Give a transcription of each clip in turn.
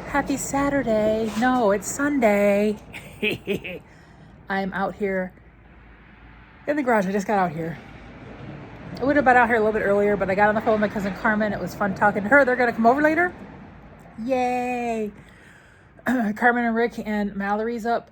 Happy Saturday. No, it's Sunday. I'm out here in the garage. I just got out here. I would have been out here a little bit earlier, but I got on the phone with my cousin Carmen. It was fun talking to her. They're going to come over later. Yay. Carmen and Rick and Mallory's up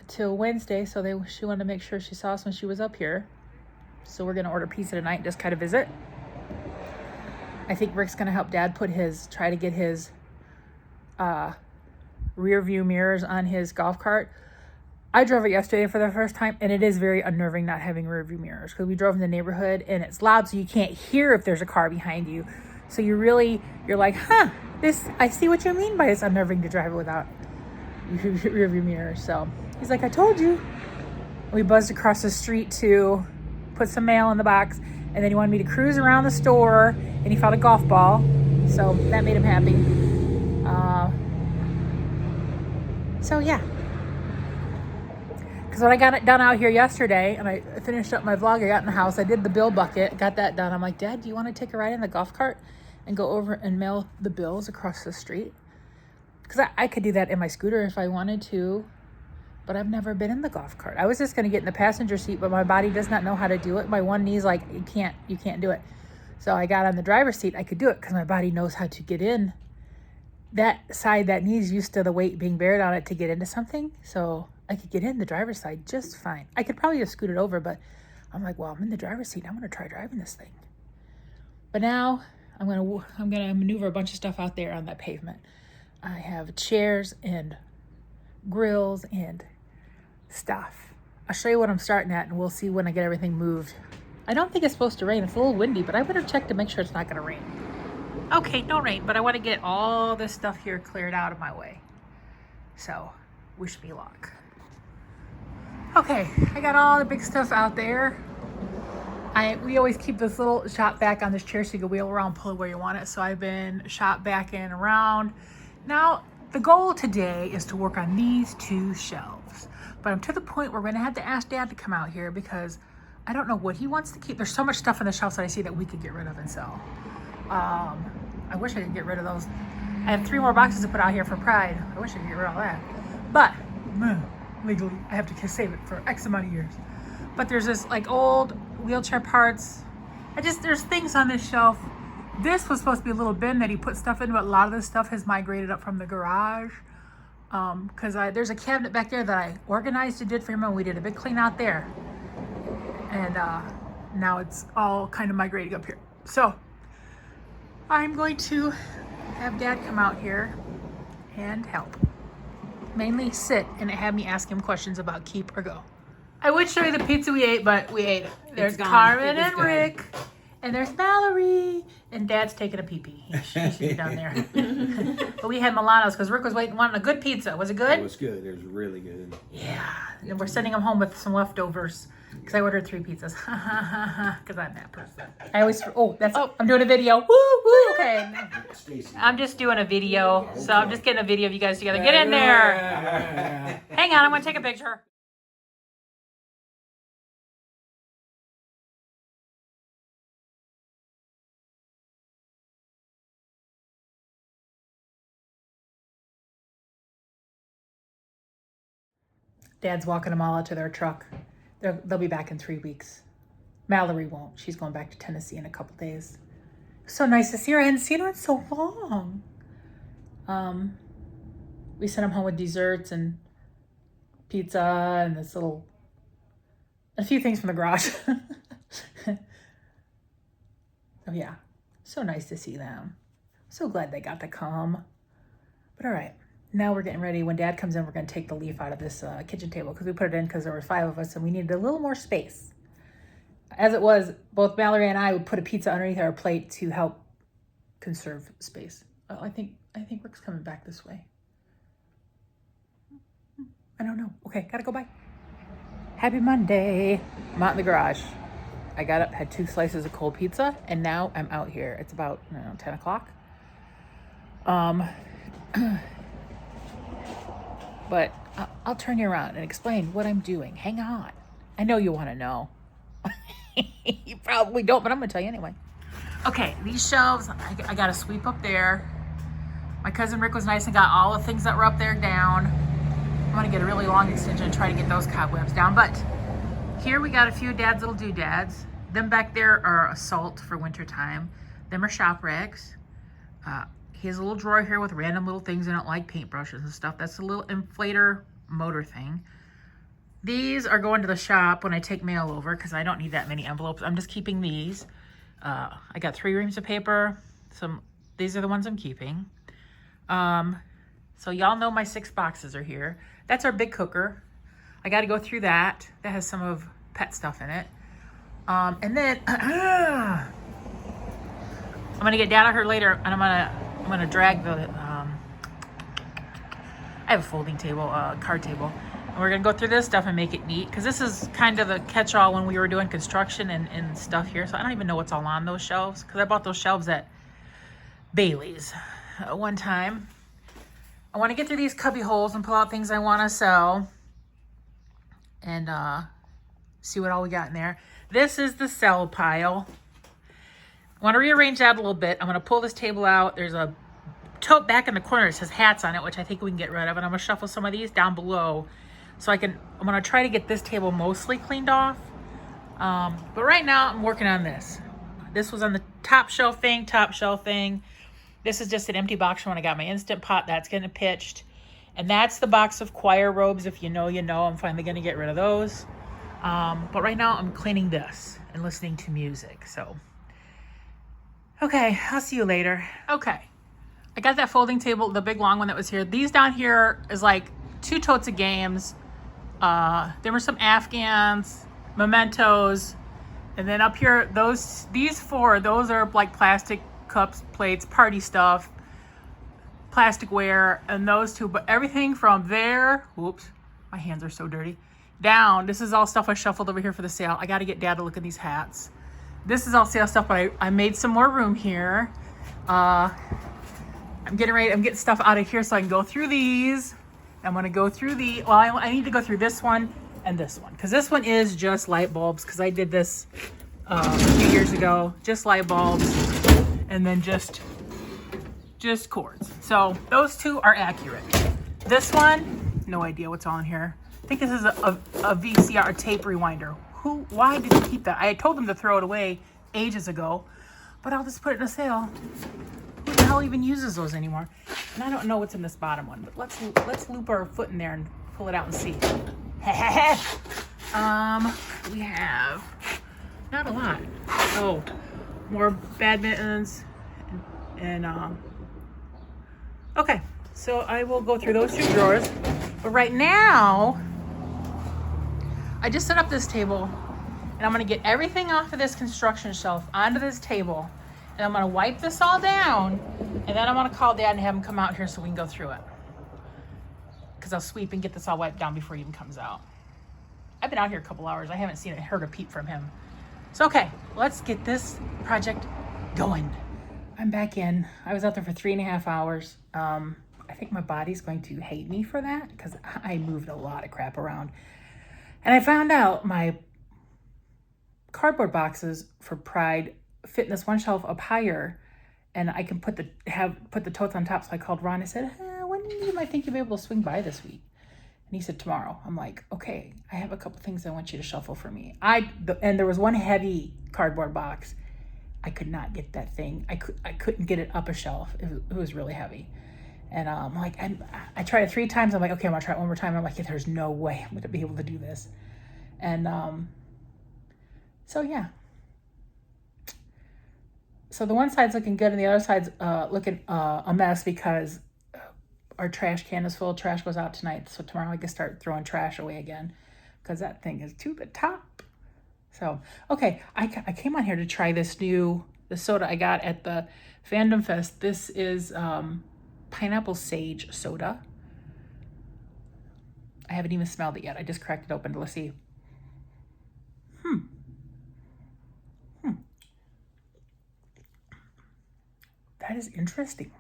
till Wednesday, so she wanted to make sure she saw us when she was up here. So we're going to order pizza tonight and just kind of visit. I think Rick's going to help Dad try to get his rear view mirrors on his golf cart. I drove it yesterday for the first time, and it is very unnerving not having rear view mirrors because we drove in the neighborhood and it's loud, so you can't hear if there's a car behind you. So you're like, I see what you mean by it's unnerving to drive it without rear view mirrors. So he's like, I told you. We buzzed across the street to put some mail in the box, and then he wanted me to cruise around the store, and he found a golf ball, so that made him happy. So yeah, because when I got it done out here yesterday and I finished up my vlog, I got in the house, I did the bill bucket, got that done. I'm like, Dad, do you want to take a ride in the golf cart and go over and mail the bills across the street? Because I could do that in my scooter if I wanted to, but I've never been in the golf cart. I was just going to get in the passenger seat, but my body does not know how to do it. My one knee's like, you can't do it. So I got on the driver's seat. I could do it because my body knows how to get in. That side, that knee's used to the weight being buried on it to get into something. So I could get in the driver's side just fine. I could probably have scooted over, but I'm like, well, I'm in the driver's seat. I'm going to try driving this thing. But now I'm going to maneuver a bunch of stuff out there on that pavement. I have chairs and grills and stuff. I'll show you what I'm starting at, and we'll see when I get everything moved. I don't think it's supposed to rain. It's a little windy, but I better check to make sure it's not going to rain. Okay, no rain, but I want to get all this stuff here cleared out of my way. So, wish me luck. Okay, I got all the big stuff out there. We always keep this little shop vac on this chair so you can wheel around, pull it where you want it. So I've been shop backing around. Now, the goal today is to work on these two shelves. But I'm to the point where we're going to have to ask Dad to come out here because I don't know what he wants to keep. There's so much stuff on the shelves that I see that we could get rid of and sell. I wish I could get rid of those. I have 3 more boxes to put out here for Pride. I wish I could get rid of all that. But, legally, I have to save it for X amount of years. But there's this like old wheelchair parts. There's things on this shelf. This was supposed to be a little bin that he put stuff in, but a lot of this stuff has migrated up from the garage. Because there's a cabinet back there that I organized and did for him, and we did a big clean out there. And now it's all kind of migrating up here. So I'm going to have Dad come out here and help. Mainly sit and have me ask him questions about keep or go. I would show you the pizza we ate, but we ate it. There's Carmen and Rick, and there's Mallory, and Dad's taking a pee-pee. He should be down there. But we had Milano's because Rick was wanting a good pizza. Was it good? It was good. It was really good. Yeah. And we're sending him home with some leftovers because I ordered 3 pizzas. Because I'm that person. I'm doing a video. Woo. Okay. I'm just doing a video. So I'm just getting a video of you guys together. Get in there. Hang on. I'm going to take a picture. Dad's walking them all out to their truck. They'll be back in 3 weeks. Mallory won't. She's going back to Tennessee in a couple days. So nice to see her. I hadn't seen her in so long. We sent them home with desserts and pizza and a few things from the garage. So yeah, so nice to see them. So glad they got to come. But all right. Now we're getting ready. When Dad comes in, we're going to take the leaf out of this kitchen table because we put it in because there were 5 of us and we needed a little more space. As it was, both Mallory and I would put a pizza underneath our plate to help conserve space. Oh, I think Rick's coming back this way. I don't know. Okay, gotta go by. Happy Monday. I'm out in the garage. I got up, had 2 slices of cold pizza, and now I'm out here. It's about 10 o'clock. But I'll turn you around and explain what I'm doing. Hang on. I know you want to know. You probably don't, but I'm going to tell you anyway. Okay, these shelves, I got to sweep up there. My cousin Rick was nice and got all the things that were up there down. I'm gonna get a really long extension and try to get those cobwebs down. But here we got a few Dad's Little Doodads. Them back there are a salt for winter time. Them are shop rags. He has a little drawer here with random little things in it like paintbrushes and stuff. That's a little inflator motor thing. These are going to the shop when I take mail over because I don't need that many envelopes. I'm just keeping these. I got 3 reams of paper. These are the ones I'm keeping. So y'all know my 6 boxes are here. That's our big cooker. I got to go through that. That has some of pet stuff in it. And then I'm gonna get Dad out here later, and I'm gonna drag the. I have a folding table, card table, and we're gonna go through this stuff and make it neat because this is kind of the catch-all when we were doing construction and stuff here. So I don't even know what's all on those shelves because I bought those shelves at Bailey's one time. I want to get through these cubby holes and pull out things I want to sell, and see what all we got in there. This is the sell pile. I want to rearrange that a little bit. I'm going to pull this table out. There's a tote back in the corner that says hats on it, which I think we can get rid of. And I'm going to shuffle some of these down below so I'm going to try to get this table mostly cleaned off. But right now I'm working on this. This was on the top shelf thing. This is just an empty box from when I got my Instant Pot. That's getting pitched. And that's the box of choir robes. If you know, you know. I'm finally going to get rid of those. But right now I'm cleaning this and listening to music. So, okay, I'll see you later. Okay, I got that folding table, the big long one that was here. These down here is like 2 totes of games. There were some Afghans, mementos, and then up here, these 4, those are like plastic cups, plates, party stuff, plasticware, and those 2. But everything from there, whoops, my hands are so dirty, down, this is all stuff I shuffled over here for the sale. I got to get Dad to look at these hats. This is all sale stuff, but I made some more room here. I'm getting stuff out of here so I can go through these. I'm going to go through I need to go through this one and this one, because this one is just light bulbs, because I did this a few years ago, just light bulbs, and then just cords. So those 2 are accurate. This one, no idea what's on here. I think this is a VCR, tape rewinder. Why did you keep that? I had told them to throw it away ages ago, but I'll just put it in a sale. Who the hell even uses those anymore? And I don't know what's in this bottom one, but let's loop our foot in there and pull it out and see. We have not a lot. Oh, more badmintons and okay. So I will go through those 2 drawers, but right now I just set up this table, and I'm going to get everything off of this construction shelf onto this table, and I'm going to wipe this all down, and then I'm going to call Dad and have him come out here so we can go through it, because I'll sweep and get this all wiped down before he even comes out. I've been out here a couple hours. I haven't heard a peep from him. So, okay, let's get this project going. I'm back in. I was out there for 3.5 hours. I think my body's going to hate me for that because I moved a lot of crap around. And I found out my cardboard boxes for Pride fit in this one shelf up higher, and I can put the totes on top. So I called Ron. I said, when do you might think you'll be able to swing by this week? And he said, tomorrow. I'm like, okay, I have a couple things I want you to shuffle for me. And there was one heavy cardboard box. I could not get that thing. I couldn't get it up a shelf. It was really heavy. And I'm like, I tried it 3 times. I'm like, okay, I'm gonna try it one more time. I'm like, yeah, there's no way I'm gonna be able to do this. And so yeah. So the one side's looking good and the other side's looking a mess because our trash can is full. Trash goes out tonight. So tomorrow I can start throwing trash away again because that thing is to the top. So, okay, I came on here to try the soda I got at the Fandom Fest. This is pineapple sage soda. I haven't even smelled it yet. I just cracked it open. Let's see. That is interesting.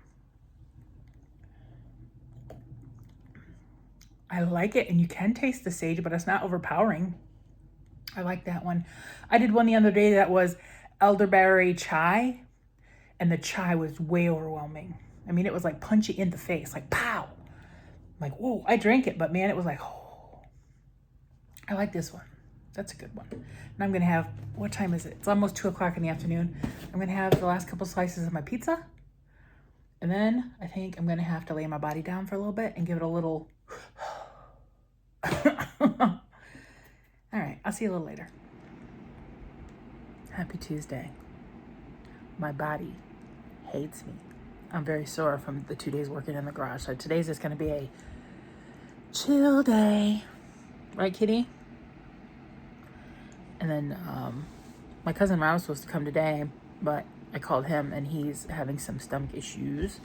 I like it, and you can taste the sage, but it's not overpowering. I like that one. I did one the other day that was elderberry chai, and the chai was way overwhelming. I mean, it was like punchy in the face, like pow. I'm like, whoa, I drank it, but man, it was like, oh, I like this one. That's a good one. And I'm gonna have, what time is it? It's almost 2 o'clock in the afternoon. I'm gonna have the last couple slices of my pizza. And then I think I'm gonna have to lay my body down for a little bit and give it a little, all right, I'll see you a little later. Happy Tuesday. My body hates me. I'm very sore from the 2 days working in the garage. So today's just gonna be a chill day. Right, Kitty? And then my cousin Rob was supposed to come today, but I called him and he's having some stomach issues.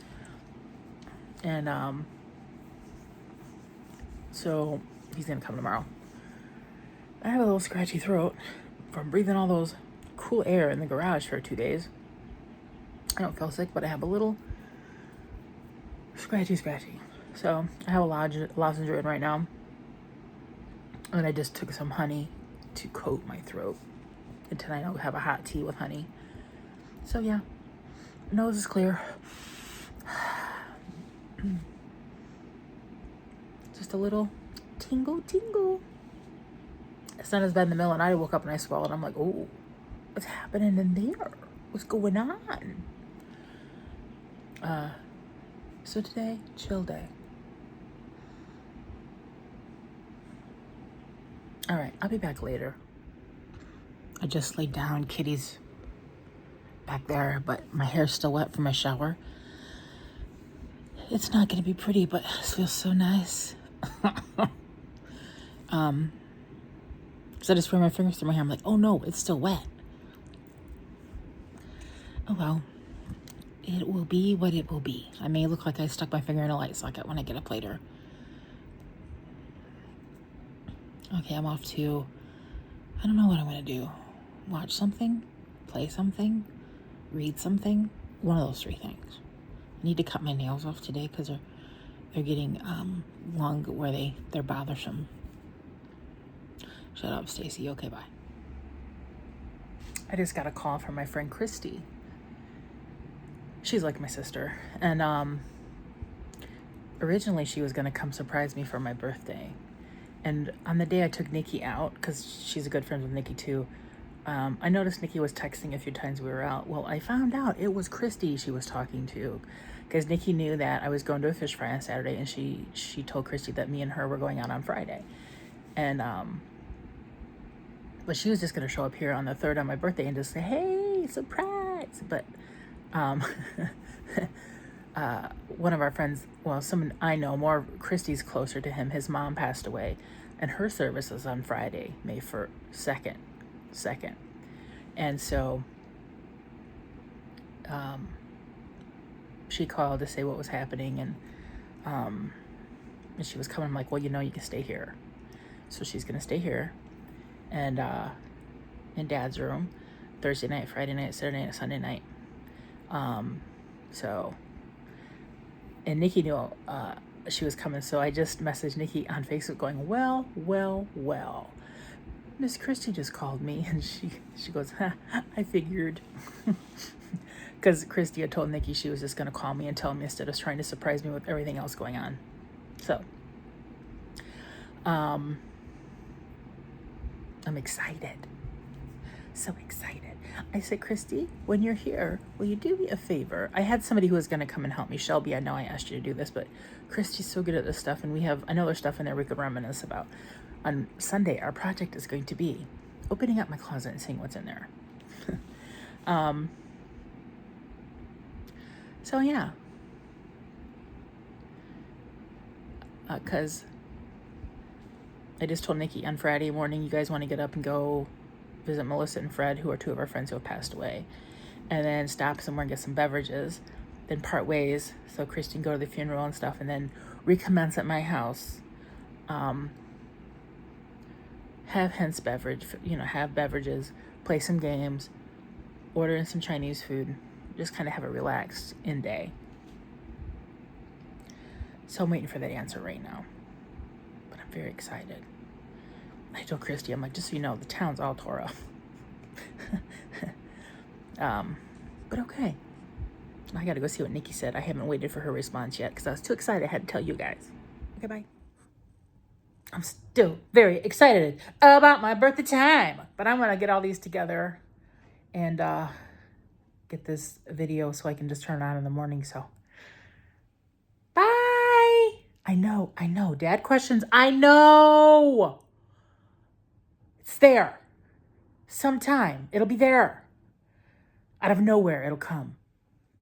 And so he's gonna come tomorrow. I have a little scratchy throat from breathing all those cool air in the garage for 2 days. I don't feel sick, but I have a little scratchy. So I have a lozenge in right now. And I just took some honey to coat my throat. And tonight I'll have a hot tea with honey. So yeah, nose is clear. Just a little tingle. It's not as bad in the middle of the night. I woke up and I swallowed. I'm like, oh, what's happening in there? What's going on? So today, chill day. All right, I'll be back later. I just laid down. Kitty's back there, but my hair's still wet from my shower. It's not gonna be pretty, but it feels so nice. So I just ran my fingers through my hair. I'm like, oh no, it's still wet. Oh well, it will be what it will be. I may look like I stuck my finger in a light socket when I get up later. Okay, I'm off to, I don't know what I'm gonna do. Watch something, play something, read something. One of those 3 things. I need to cut my nails off today because they're getting long where they're bothersome. Shut up, Stacy. Okay, bye. I just got a call from my friend Christy. She's like my sister. And originally she was gonna come surprise me for my birthday. And on the day I took Nikki out, because she's a good friend with Nikki too, I noticed Nikki was texting a few times we were out. Well, I found out it was Christy she was talking to, because Nikki knew that I was going to a fish fry on Saturday, and she told Christy that me and her were going out on Friday. And but she was just gonna show up here on the 3rd on my birthday and just say, hey, surprise. But one of our friends, well, someone I know more, Christy's closer to him, his mom passed away, and her service is on Friday, May 2nd. And so she called to say what was happening, and she was coming. I'm like, well, you can stay here. So she's gonna stay here, and in Dad's room, Thursday night, Friday night, Saturday night, Sunday night. And Nikki knew she was coming, so I just messaged Nikki on Facebook going, well. Miss Christy just called me, and she goes, I figured. Because Christy had told Nikki she was just going to call me and tell me instead of trying to surprise me with everything else going on. So, I'm excited. So excited. I said, Christy, when you're here, will you do me a favor? I had somebody who was going to come and help me. Shelby, I know I asked you to do this, but Christy's so good at this stuff, and we have another stuff in there we could reminisce about. On Sunday, our project is going to be opening up my closet and seeing what's in there. So yeah. Because I just told Nikki on Friday morning, you guys want to get up and go visit Melissa and Fred, who are 2 of our friends who have passed away, and then stop somewhere and get some beverages, then part ways so Christy can go to the funeral and stuff, and then recommence at my house. Have have beverages, play some games, order in some Chinese food, just kind of have a relaxed in-day. So I'm waiting for that answer right now, but I'm very excited. I told Christy, I'm like, just so you know, the town's all tore up. But okay. I gotta go see what Nikki said. I haven't waited for her response yet because I was too excited. I had to tell you guys. Okay, bye. I'm still very excited about my birthday time, but I'm gonna get all these together and get this video so I can just turn it on in the morning. So bye. I know. Dad questions. I know. It's there. Sometime it'll be there. Out of nowhere, it'll come.